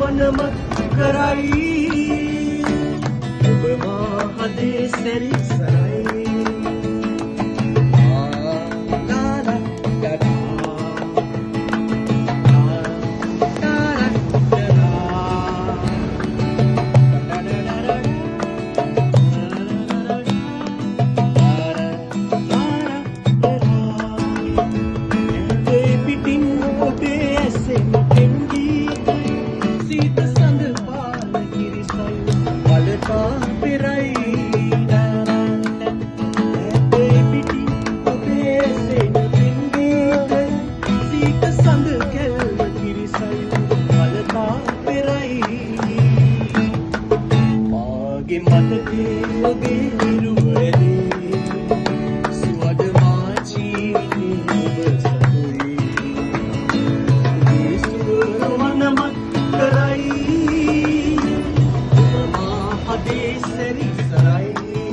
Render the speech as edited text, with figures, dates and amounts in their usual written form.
වනමත් කරයි ඔබ මා හදේ සැරිසරයි මතකේ ඔබේ නිරුවැලේ සුවඳ මා ජීවිතේ ඔබ සතුයි ඒ සුවඳ වනමත් කරයි ඔබ මා හදේ සැරිසරයි